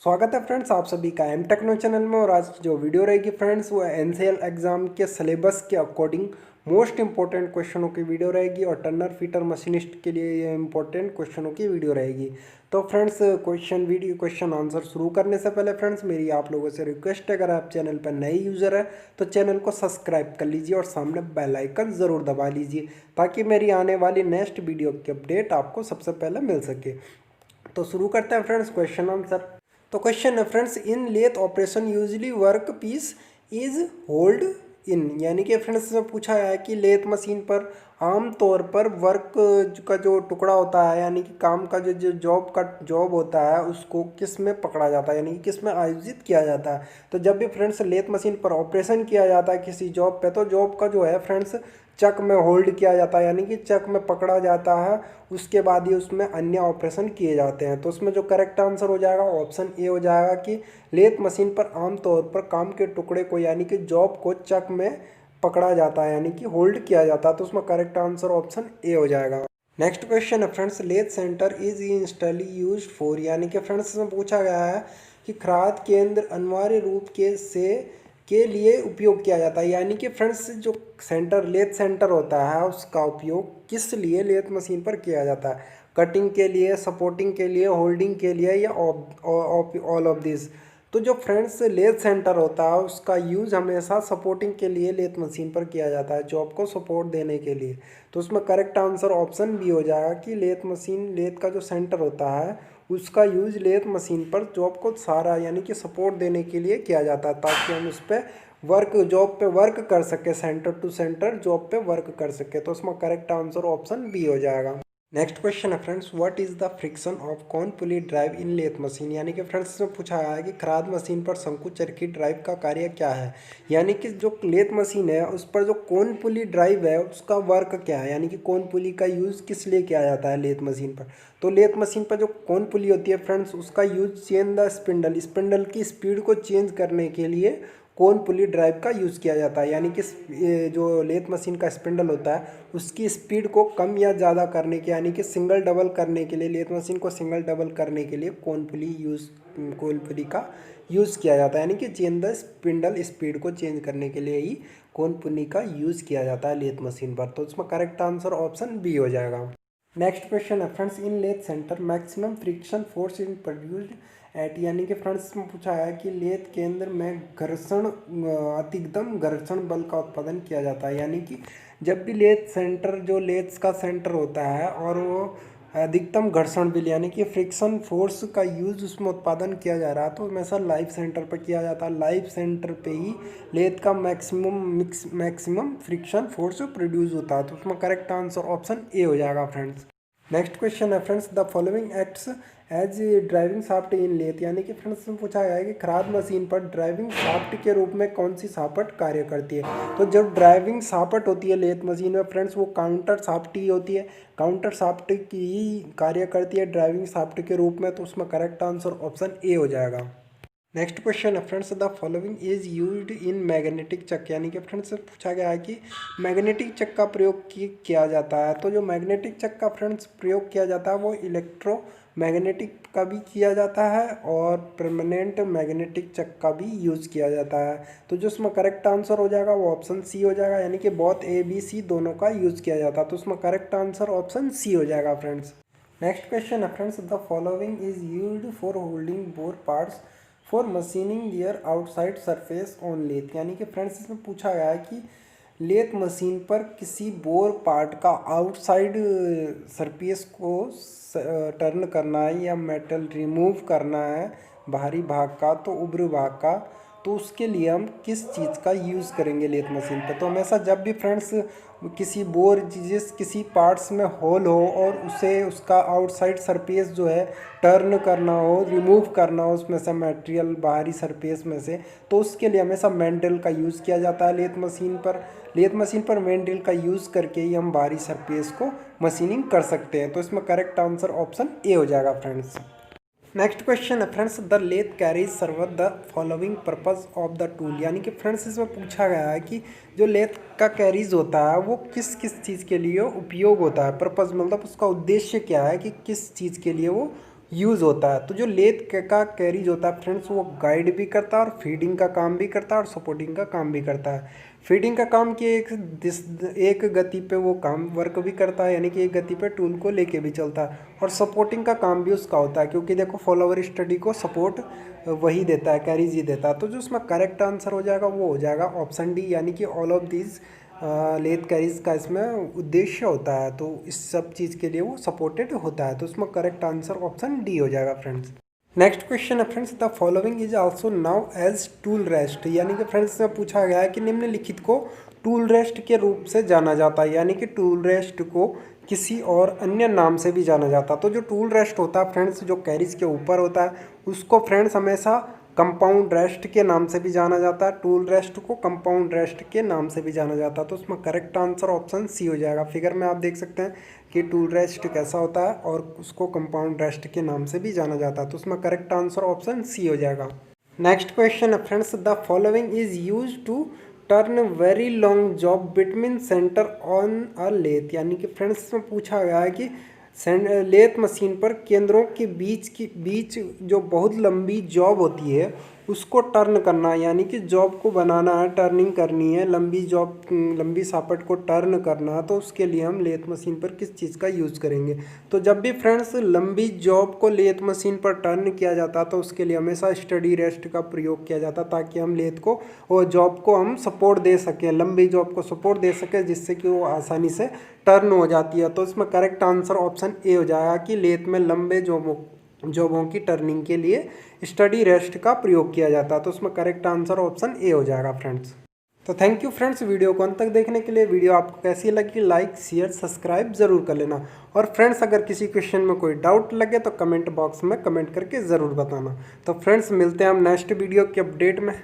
स्वागत है फ्रेंड्स आप सभी का टेक्नो चैनल में। और आज जो वीडियो रहेगी फ्रेंड्स वो NCL एग्ज़ाम के सिलेबस के अकॉर्डिंग मोस्ट इंपॉर्टेंट क्वेश्चनों की वीडियो रहेगी और टर्नर फीटर मशीनिस्ट के लिए ये इंपॉर्टेंट क्वेश्चनों की वीडियो रहेगी। तो फ्रेंड्स क्वेश्चन आंसर शुरू करने से पहले फ्रेंड्स मेरी आप लोगों से रिक्वेस्ट है, अगर आप चैनल पर नए यूज़र हैं तो चैनल को सब्सक्राइब कर लीजिए और सामने बेल आइकन ज़रूर दबा लीजिए ताकि मेरी आने वाली नेक्स्ट वीडियो की अपडेट आपको सबसे पहले मिल सके। तो शुरू करते हैं फ्रेंड्स क्वेश्चन आंसर। तो क्वेश्चन है friends, in lathe operation usually work piece is hold in, यानी कि फ्रेंड्स से पूछा है कि लेथ मशीन पर आम तौर पर वर्क का जो टुकड़ा होता है यानी कि काम का जो जॉब होता है उसको किस में पकड़ा जाता है, यानी कि किस में आयोजित किया जाता है। तो जब भी फ्रेंड्स लेथ मशीन पर ऑपरेशन किया जाता है किसी जॉब पे, तो जॉब का जो है फ्रेंड्स चक में होल्ड किया जाता है, यानी कि चक में पकड़ा जाता है। उसके बाद ही उसमें अन्य ऑपरेशन किए जाते हैं। तो उसमें जो करेक्ट आंसर हो जाएगा ऑप्शन ए हो जाएगा कि लेथ मशीन पर आमतौर पर काम के टुकड़े को यानी कि जॉब को चक में पकड़ा जाता है यानी कि होल्ड किया जाता है। तो उसमें करेक्ट आंसर ऑप्शन ए हो जाएगा। नेक्स्ट क्वेश्चन है friends, lathe centre is instantly use for, यानी कि फ्रेंड्स इसमें पूछा गया है कि खराद केंद्र अनिवार्य रूप के लिए उपयोग किया जाता है, यानी कि फ्रेंड्स जो लेथ सेंटर होता है उसका उपयोग किस लिए लेथ मशीन पर किया जाता है, कटिंग के लिए, सपोर्टिंग के लिए, होल्डिंग के लिए या ऑल ऑफ दिस। तो जो फ्रेंड्स लेथ सेंटर होता है उसका यूज़ हमेशा सपोर्टिंग के लिए लेथ मशीन पर किया जाता है, जॉब को सपोर्ट देने के लिए। तो उसमें करेक्ट आंसर ऑप्शन बी हो जाएगा कि लेथ का जो सेंटर होता है उसका यूज लेथ मशीन पर जॉब को सारा यानी कि सपोर्ट देने के लिए किया जाता है ताकि हम उस पर जॉब पे वर्क कर सके, सेंटर टू सेंटर जॉब पे वर्क कर सके। तो उसमें करेक्ट आंसर ऑप्शन बी हो जाएगा। नेक्स्ट क्वेश्चन है friends, what is the friction of कौन पुली ड्राइव इन लेथ मशीन, यानी कि फ्रेंड्स इसमें पूछा है कि खराद मशीन पर शंकु चरखी ड्राइव का कार्य क्या है, यानी कि जो लेथ मशीन है उस पर जो कौन पुली ड्राइव है उसका वर्क क्या है, यानी कि कौन पुली का यूज़ किस लिए किया जाता है लेथ मशीन पर। तो लेथ मशीन पर जो कौन पुली होती है फ्रेंड्स उसका यूज चेंज द स्पिंडल की स्पीड को चेंज करने के लिए कौन पुली ड्राइव का यूज़ किया जाता है, यानी कि जो लेथ मशीन का स्पिंडल होता है उसकी स्पीड को कम या ज़्यादा करने के यानी कि सिंगल डबल करने के लिए, लेथ मशीन को सिंगल डबल करने के लिए कौन पुली का यूज़ किया जाता है, यानी कि चेंज द स्पिंडल स्पीड को चेंज करने के लिए ही कौन पुली का यूज़ किया जाता है लेथ मशीन पर। तो उसमें करेक्ट आंसर ऑप्शन बी हो जाएगा। नेक्स्ट क्वेश्चन है friends, in lathe centre maximum friction force in produced at, यानी कि फ्रेंड्स में पूछा है कि लेथ केंद्र में अधिकतम घर्षण बल का उत्पादन किया जाता है, यानी कि जब भी लेथ का सेंटर होता है और वो अधिकतम घर्षण बल यानी कि फ्रिक्शन फोर्स का यूज़ उसमें उत्पादन किया जा रहा है तो हमेशा लाइव सेंटर पर किया जाता है। लाइव सेंटर पे ही लेथ का मैक्सिमम फ्रिक्शन फोर्स प्रोड्यूस होता है। तो उसमें करेक्ट आंसर ऑप्शन ए हो जाएगा फ्रेंड्स। नेक्स्ट क्वेश्चन है friends, the following acts as driving shaft in lathe, यानी कि फ्रेंड्स में पूछा गया है कि खराद मशीन पर ड्राइविंग शाफ्ट के रूप में कौन सी शाफ्ट कार्य करती है। तो जो ड्राइविंग शाफ्ट होती है लेथ मशीन में फ्रेंड्स वो काउंटर शाफ्ट ही होती है, काउंटर शाफ्ट की ही कार्य करती है ड्राइविंग शाफ्ट के रूप में। तो उसमें करेक्ट आंसर ऑप्शन ए हो जाएगा। नेक्स्ट क्वेश्चन है friends, the following is used in magnetic chuck, यानी कि फ्रेंड्स से पूछा गया है कि मैग्नेटिक चक का प्रयोग किया जाता है। तो जो मैग्नेटिक चक का फ्रेंड्स प्रयोग किया जाता है वो इलेक्ट्रोमैग्नेटिक का भी किया जाता है और परमानेंट मैग्नेटिक चक का भी यूज़ किया जाता है। तो जो उसमें करेक्ट आंसर हो जाएगा वो ऑप्शन सी हो जाएगा, यानी कि बोथ ए बी सी दोनों का यूज़ किया जाता है। तो उसमें करेक्ट आंसर ऑप्शन सी हो जाएगा फ्रेंड्स। नेक्स्ट क्वेश्चन है friends, the following is used for holding bore parts for machining their outside surface on lathe, यानी कि फ्रेंड्स इसमें पूछा गया है कि लेथ मशीन पर किसी बोर पार्ट का आउटसाइड सरफेस को टर्न करना है या मेटल रिमूव करना है बाहरी भाग का तो उभरे भाग का, तो उसके लिए हम किस चीज़ का यूज़ करेंगे लेथ मशीन पर। तो हमेशा जब भी फ्रेंड्स किसी पार्ट्स में होल हो और उसका आउटसाइड सरफेस जो है टर्न करना हो, रिमूव करना हो उसमें से मटेरियल बाहरी सरफेस में से, तो उसके लिए हमेशा मैंड्रेल का यूज़ किया जाता है लेथ मशीन पर मैंड्रेल का यूज़ करके ही हम बाहरी सरफेस को मशीनिंग कर सकते हैं। तो इसमें करेक्ट आंसर ऑप्शन ए हो जाएगा फ्रेंड्स। नेक्स्ट क्वेश्चन है friends, the lathe carriage serve the following purpose of the tool, यानी कि फ्रेंड्स इसमें पूछा गया है कि जो लेथ का कैरेज होता है वो किस किस चीज़ के लिए उपयोग होता है। पर्पज मतलब उसका उद्देश्य क्या है कि किस चीज़ के लिए वो यूज़ होता है। तो जो लेथ का कैरिज होता है फ्रेंड्स, वो गाइड भी करता है और फीडिंग का काम भी करता है और सपोर्टिंग का काम भी करता है। फीडिंग का काम की एक गति पे वो काम वर्क भी करता है, यानी कि एक गति पे टूल को लेके भी चलता है, और सपोर्टिंग का काम भी उसका होता है, क्योंकि देखो फॉलोअर स्टडी को सपोर्ट वही देता है, कैरिज ही देता है। तो जो उसमें करेक्ट आंसर हो जाएगा वो हो जाएगा ऑप्शन डी, यानी कि all of these lathe carriage का इसमें उद्देश्य होता है। तो इस सब चीज़ के लिए वो सपोर्टेड होता है। तो इसमें करेक्ट आंसर ऑप्शन डी हो जाएगा फ्रेंड्स। नेक्स्ट क्वेश्चन है friends, the following is also known as tool rest, यानी कि फ्रेंड्स में पूछा गया है कि निम्नलिखित को टूल रेस्ट के रूप से जाना जाता है, यानी कि टूल रेस्ट को किसी और अन्य नाम से भी जाना जाता है। तो जो टूल रेस्ट होता है फ्रेंड्स, जो कैरिज के ऊपर होता है, उसको फ्रेंड्स हमेशा कंपाउंड रेस्ट के नाम से भी जाना जाता है। टूल रेस्ट को कंपाउंड रेस्ट के नाम से भी जाना जाता है। तो उसमें करेक्ट आंसर ऑप्शन सी हो जाएगा। फिगर में आप देख सकते हैं कि टूल रेस्ट कैसा होता है और उसको कंपाउंड रेस्ट के नाम से भी जाना जाता है। तो उसमें करेक्ट आंसर ऑप्शन सी हो जाएगा। नेक्स्ट क्वेश्चन है friends, the following is use to turn very long job between centre on a lathe, यानी कि फ्रेंड्स इसमें पूछा गया है कि लेथ मशीन पर केंद्रों के बीच जो बहुत लंबी जॉब होती है उसको टर्न करना, यानी कि जॉब को बनाना है, टर्निंग करनी है, लंबी सापट को टर्न करना। तो उसके लिए हम लेथ मशीन पर किस चीज़ का यूज़ करेंगे? तो जब भी फ्रेंड्स लंबी जॉब को लेथ मशीन पर टर्न किया जाता तो उसके लिए हमेशा स्टडी रेस्ट का प्रयोग किया जाता, ताकि हम लेथ को और जॉब को हम सपोर्ट दे सकें, लंबी जॉब को सपोर्ट दे सकें, जिससे कि वो आसानी से टर्न हो जाती है। तो इसमें करेक्ट आंसर ऑप्शन ए हो जाएगा कि लेथ में लंबे जॉबों की टर्निंग के लिए स्टडी रेस्ट का प्रयोग किया जाता है। तो उसमें करेक्ट आंसर ऑप्शन ए हो जाएगा फ्रेंड्स। तो थैंक यू फ्रेंड्स वीडियो को अंत तक देखने के लिए। वीडियो आपको कैसी लगी लाइक शेयर सब्सक्राइब ज़रूर कर लेना। और फ्रेंड्स अगर किसी क्वेश्चन में कोई डाउट लगे तो कमेंट बॉक्स में कमेंट करके ज़रूर बताना। तो फ्रेंड्स मिलते हैं हम नेक्स्ट वीडियो के अपडेट में।